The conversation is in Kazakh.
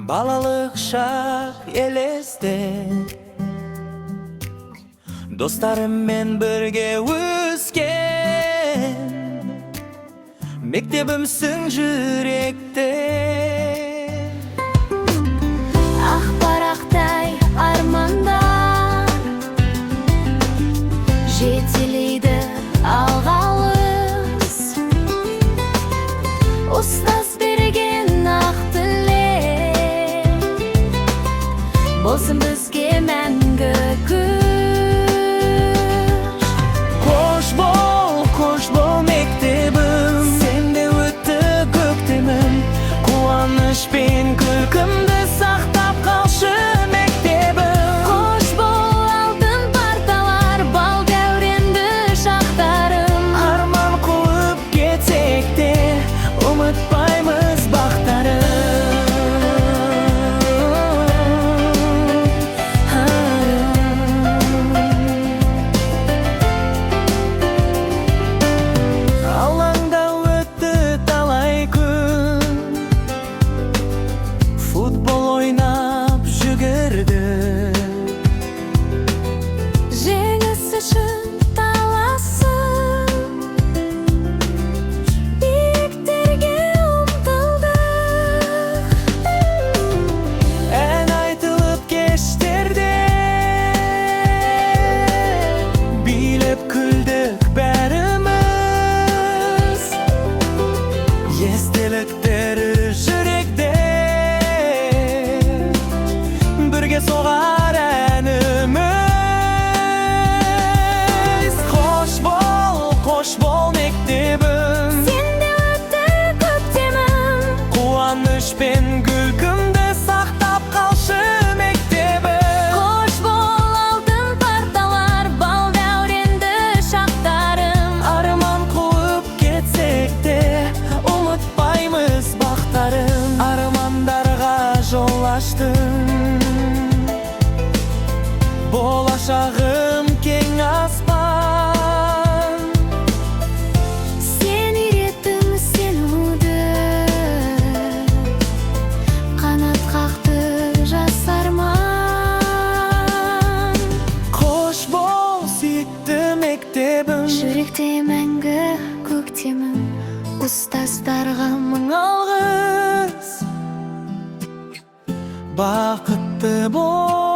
Балалық шақ елесте, достарыммен бірге өскен, мектебімсің жүректе. Ақ парақтай армандар жетелейді алғалыс, ұстаз берген ақ тілек болсын бізге мәңгі күш. Қош бол мектебім, сенде өтті көктемім, қуанышпен күлкімді сақтап қалшы мектебім. Қош бол алтын парталар, бал дәуренді шақтарым. Арман қуып кетсек те, ұмытпаймыз бақтарым. Алаңда өтті талай күн, футбол ойнап жүгірдік. Жеңіс үшін таласып, биіктерге ұмтылдық. Ән айтылып кештерде, билеп күлдік бәріміз. Естеліктері жүректе, бірге соғар әніміз. Қош бол мектебім, Сенде өтті көктемім, қуанышпен күлкімді сақтап қалшы мектебім. қош бол алтын парталар, бал дәуренді шақтарым. Арман қуып кетсек те, ұмытпаймыз бақтарым. Армандарға жол аштың, болашағым кең аспан. Сен үйреттің сенуді, қанат қақты жас арман. Қош бол сүйікті мектебім, Жүректе мәңгі көктемім, ұстаздарға мың алғыс. Бақытты бол.